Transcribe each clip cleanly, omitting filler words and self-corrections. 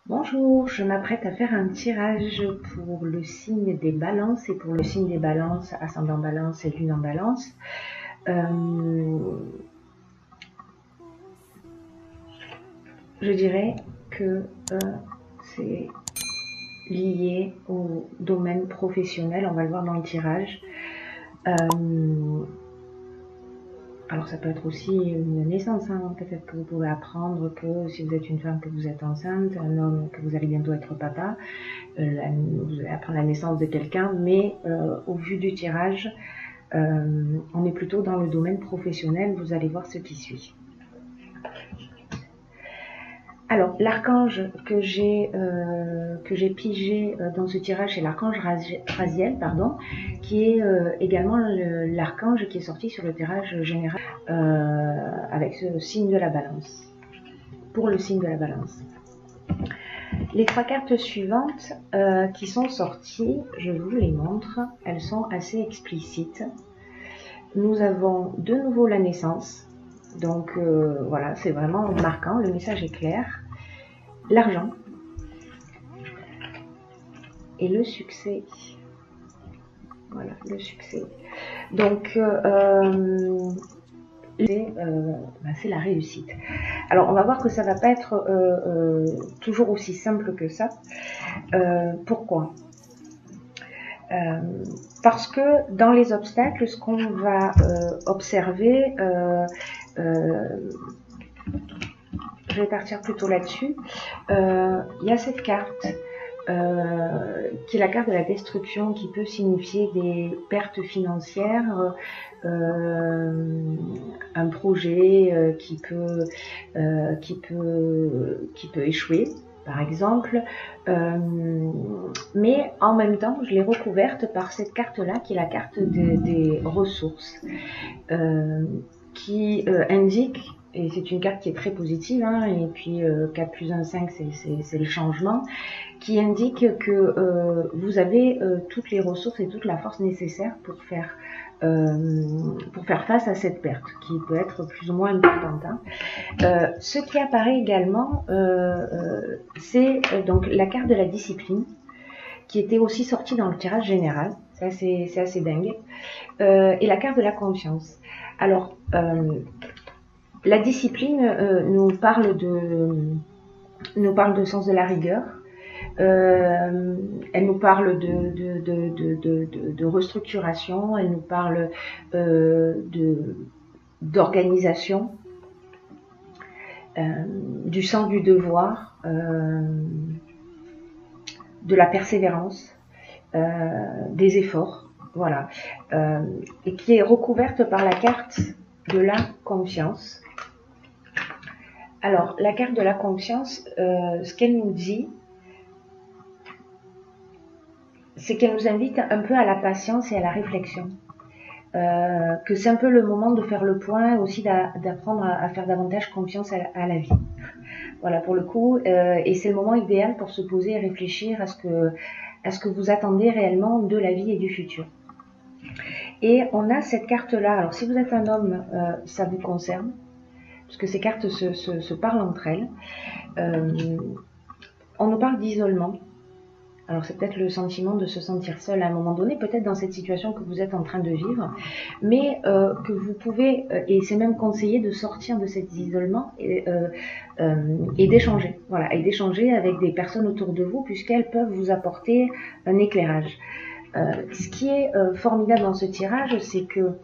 Bonjour, je m'apprête à faire un tirage pour le signe des balances et pour le signe des balances, ascendant balance et lune en balance. Je dirais que c'est lié au domaine professionnel, on va le voir dans le tirage. Alors ça peut être aussi une naissance, hein. Peut-être que vous pouvez apprendre que si vous êtes une femme que vous êtes enceinte, un homme que vous allez bientôt être papa, vous allez apprendre la naissance de quelqu'un, mais au vu du tirage, on est plutôt dans le domaine professionnel, vous allez voir ce qui suit. Alors, l'archange que j'ai pigé dans ce tirage, c'est l'archange Raziel, pardon, qui est également l'archange qui est sorti sur le tirage général avec ce signe de la balance, pour le signe de la balance. Les trois cartes suivantes qui sont sorties, je vous les montre, elles sont assez explicites. Nous avons de nouveau la naissance, donc voilà, c'est vraiment marquant, le message est clair. L'argent et le succès. Voilà, le succès. Donc, c'est la réussite. Alors, on va voir que ça va pas être toujours aussi simple que ça. Pourquoi ? Parce que dans les obstacles, ce qu'on va observer, je vais partir plutôt là-dessus, il y a cette carte qui est la carte de la destruction, qui peut signifier des pertes financières, un projet qui peut échouer, par exemple, mais en même temps je l'ai recouverte par cette carte là qui est la carte des ressources, qui indique, et c'est une carte qui est très positive, hein, et puis 4 plus 1, 5, c'est le changement, qui indique que vous avez toutes les ressources et toute la force nécessaire pour faire face à cette perte, qui peut être plus ou moins importante. Hein. Ce qui apparaît également, c'est donc la carte de la discipline, qui était aussi sortie dans le tirage général, c'est assez dingue, et la carte de la confiance. Alors, la discipline nous parle de sens de la rigueur. Elle nous parle de restructuration, elle nous parle d'organisation, du sens du devoir, de la persévérance, des efforts, voilà, et qui est recouverte par la carte de la confiance. Alors, la carte de la confiance, ce qu'elle nous dit, c'est qu'elle nous invite un peu à la patience et à la réflexion. Que c'est un peu le moment de faire le point, aussi d'apprendre à faire davantage confiance à la vie. Voilà, pour le coup, et c'est le moment idéal pour se poser et réfléchir à ce que vous attendez réellement de la vie et du futur. Et on a cette carte-là, alors si vous êtes un homme, ça vous concerne, parce que ces cartes se parlent entre elles. On nous parle d'isolement. Alors c'est peut-être le sentiment de se sentir seul à un moment donné, peut-être dans cette situation que vous êtes en train de vivre, mais que vous pouvez, et c'est même conseillé de sortir de cet isolement et d'échanger, voilà, et d'échanger avec des personnes autour de vous, puisqu'elles peuvent vous apporter un éclairage. Ce qui est formidable dans ce tirage, c'est que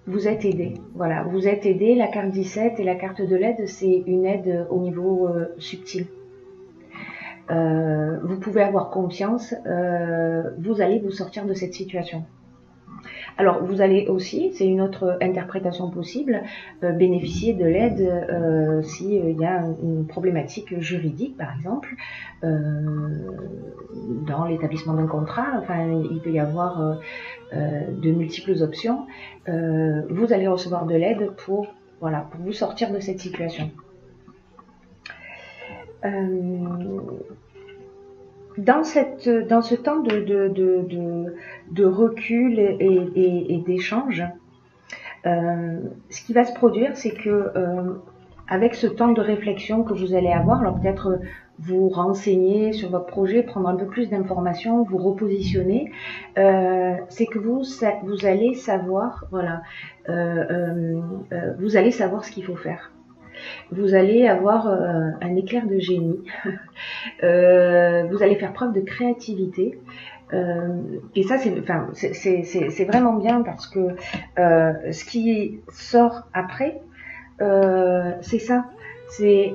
vous êtes aidé, voilà, vous êtes aidé. La carte 17 et la carte de l'aide, c'est une aide au niveau subtil. Vous pouvez avoir confiance, vous allez vous sortir de cette situation. Alors vous allez aussi, c'est une autre interprétation possible, bénéficier de l'aide s'il y a une problématique juridique par exemple, dans l'établissement d'un contrat, enfin il peut y avoir de multiples options, vous allez recevoir de l'aide pour vous sortir de cette situation. Dans ce temps de recul et d'échange, ce qui va se produire, c'est que avec ce temps de réflexion que vous allez avoir, alors peut-être vous renseigner sur votre projet, prendre un peu plus d'informations, vous repositionner, c'est que vous allez savoir, voilà, vous allez savoir ce qu'il faut faire. Vous allez avoir un éclair de génie, vous allez faire preuve de créativité. Et ça, c'est vraiment bien parce que ce qui sort après, c'est ça, c'est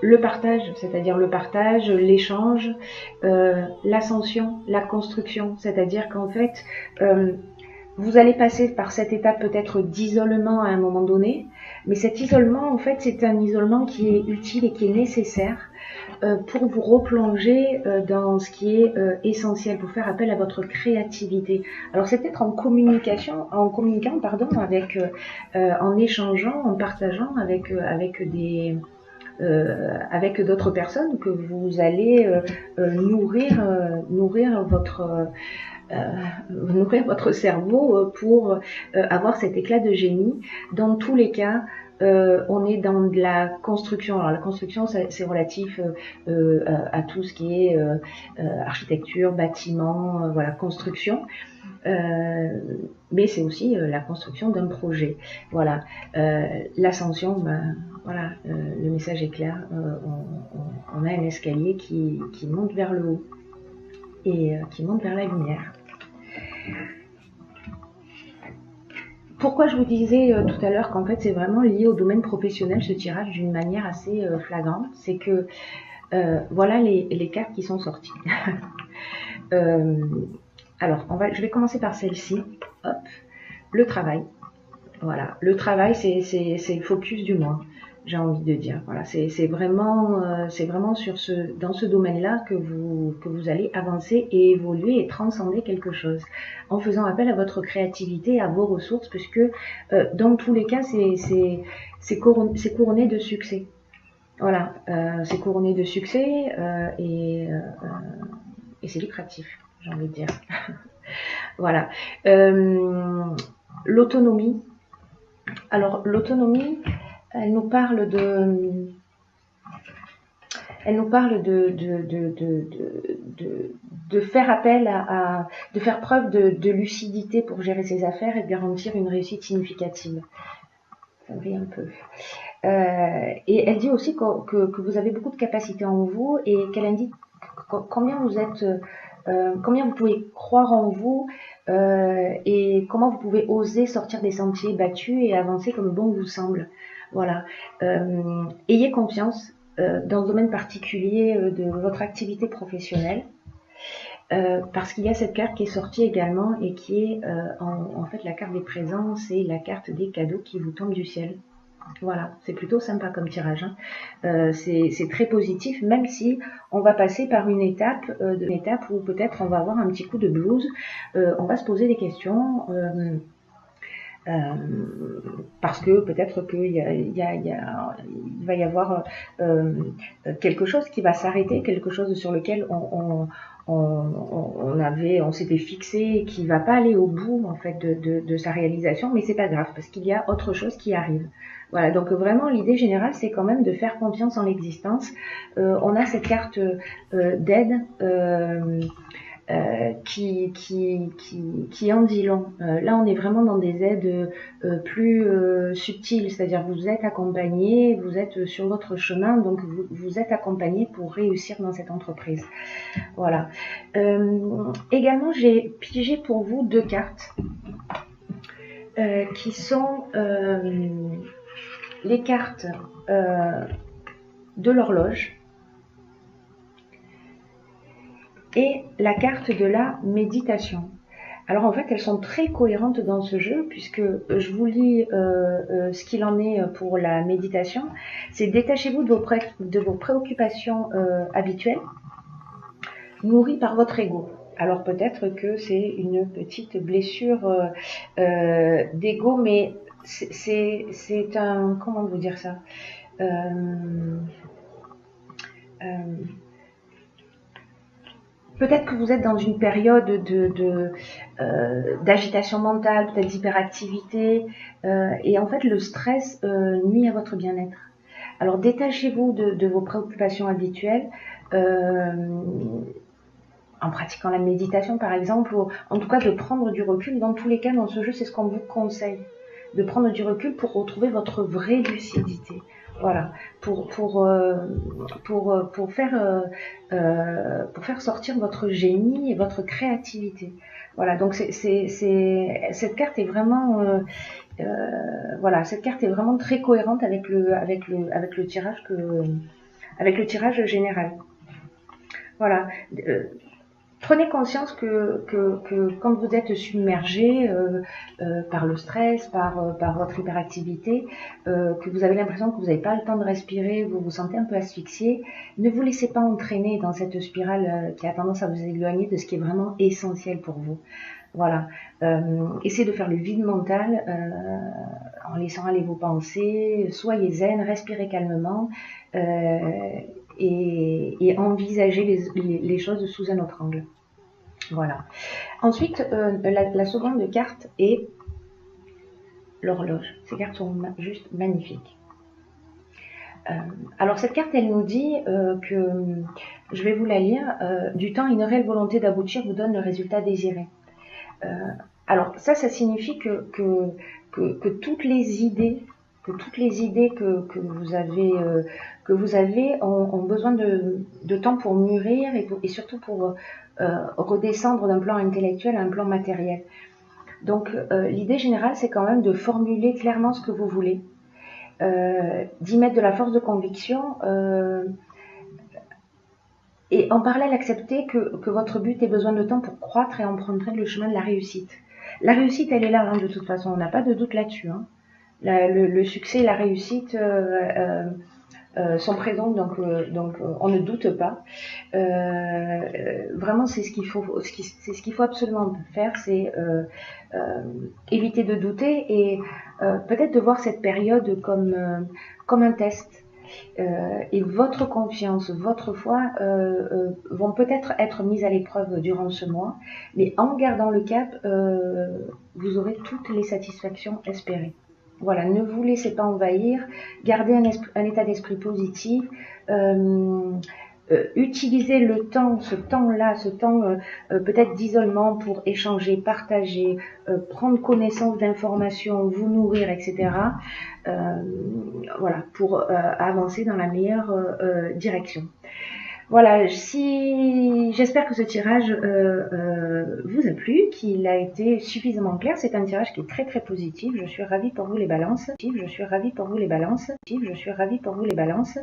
le partage, c'est-à-dire le partage, l'échange, l'ascension, la construction, c'est-à-dire qu'en fait, vous allez passer par cette étape peut-être d'isolement à un moment donné, mais cet isolement, en fait, c'est un isolement qui est utile et qui est nécessaire pour vous replonger dans ce qui est essentiel, pour faire appel à votre créativité. Alors c'est peut-être en communiquant, avec, en échangeant, en partageant avec d'autres personnes que vous allez nourrir votre cerveau pour avoir cet éclat de génie. Dans tous les cas, on est dans de la construction. Alors la construction, c'est relatif à tout ce qui est architecture, bâtiment, voilà, construction. Mais c'est aussi la construction d'un projet. Voilà, l'ascension, voilà, le message est clair. On a un escalier qui monte vers le haut et qui monte vers la lumière. Pourquoi je vous disais tout à l'heure qu'en fait c'est vraiment lié au domaine professionnel ce tirage d'une manière assez flagrante, c'est que voilà les cartes qui sont sorties. Alors je vais commencer par celle-ci. Hop, le travail. Voilà, le travail c'est le focus du mois, j'ai envie de dire. Voilà, c'est vraiment dans ce domaine-là que vous allez avancer et évoluer et transcender quelque chose en faisant appel à votre créativité, à vos ressources, puisque dans tous les cas c'est couronné de succès. Voilà, c'est couronné de succès et c'est lucratif, j'ai envie de dire. Voilà, l'autonomie. Alors l'autonomie, elle nous parle de faire appel de faire preuve de lucidité pour gérer ses affaires et de garantir une réussite significative. Ça me fait un peu. Et elle dit aussi que vous avez beaucoup de capacités en vous et qu'elle indique combien vous pouvez croire en vous et comment vous pouvez oser sortir des sentiers battus et avancer comme bon vous semble. Voilà. Ayez confiance dans le domaine particulier de votre activité professionnelle. Parce qu'il y a cette carte qui est sortie également et qui est en fait la carte des présents, c'est la carte des cadeaux qui vous tombent du ciel. Voilà, c'est plutôt sympa comme tirage. Hein. C'est très positif, même si on va passer par une étape où peut-être on va avoir un petit coup de blues. On va se poser des questions parce que peut-être qu'il va y avoir quelque chose qui va s'arrêter, quelque chose sur lequel on s'était fixé et qui va pas aller au bout en fait de sa réalisation, mais c'est pas grave parce qu'il y a autre chose qui arrive. Voilà, donc vraiment l'idée générale c'est quand même de faire confiance en l'existence. On a cette carte d'aide qui en dit long. Là on est vraiment dans des aides plus subtiles, c'est-à-dire vous êtes accompagné, vous êtes sur votre chemin, donc vous êtes accompagné pour réussir dans cette entreprise. Voilà. Également, j'ai pigé pour vous deux cartes qui sont les cartes de l'horloge et la carte de la méditation. Alors en fait, elles sont très cohérentes dans ce jeu puisque je vous lis ce qu'il en est pour la méditation. C'est détachez-vous de vos préoccupations habituelles, nourries par votre ego. Alors peut-être que c'est une petite blessure d'ego, mais c'est un... Comment vous dire ça Peut-être que vous êtes dans une période d'agitation mentale, peut-être d'hyperactivité, et en fait le stress nuit à votre bien-être. Alors détachez-vous de vos préoccupations habituelles en pratiquant la méditation par exemple, ou en tout cas de prendre du recul. Dans tous les cas, dans ce jeu, c'est ce qu'on vous conseille, de prendre du recul pour retrouver votre vraie lucidité. Voilà, pour faire sortir votre génie et votre créativité. Voilà, donc cette carte est vraiment voilà, cette carte est vraiment très cohérente avec le tirage général. Voilà. Prenez conscience que quand vous êtes submergé par le stress, par votre hyperactivité, que vous avez l'impression que vous n'avez pas le temps de respirer, vous vous sentez un peu asphyxié, ne vous laissez pas entraîner dans cette spirale qui a tendance à vous éloigner de ce qui est vraiment essentiel pour vous. Voilà. Essayez de faire le vide mental en laissant aller vos pensées, soyez zen, respirez calmement et envisagez les choses sous un autre angle. Voilà. Ensuite, la seconde carte est l'horloge. Ces cartes sont juste magnifiques. Alors cette carte, elle nous dit que, je vais vous la lire, du temps, une réelle volonté d'aboutir vous donne le résultat désiré. Alors ça signifie que toutes les idées, que vous avez ont besoin de temps pour mûrir et surtout pour redescendre d'un plan intellectuel à un plan matériel. Donc l'idée générale, c'est quand même de formuler clairement ce que vous voulez, d'y mettre de la force de conviction et en parallèle accepter que votre but ait besoin de temps pour croître et emprunter le chemin de la réussite. La réussite, elle est là, hein, de toute façon, on n'a pas de doute là-dessus. Hein. Le succès et la réussite sont présents, donc on ne doute pas. Vraiment, c'est ce qu'il faut absolument faire, c'est éviter de douter et peut-être de voir cette période comme un test. Et votre confiance, votre foi vont peut-être être mises à l'épreuve durant ce mois, mais en gardant le cap, vous aurez toutes les satisfactions espérées. Voilà, ne vous laissez pas envahir, gardez un état d'esprit positif, utilisez ce temps peut-être d'isolement pour échanger, partager, prendre connaissance d'informations, vous nourrir, etc. Voilà, pour avancer dans la meilleure direction. Voilà, j'espère que ce tirage vous a plu, qu'il a été suffisamment clair. C'est un tirage qui est très très positif. Je suis ravie pour vous les balances. Je suis ravie pour vous les balances. Je suis ravie pour vous les balances.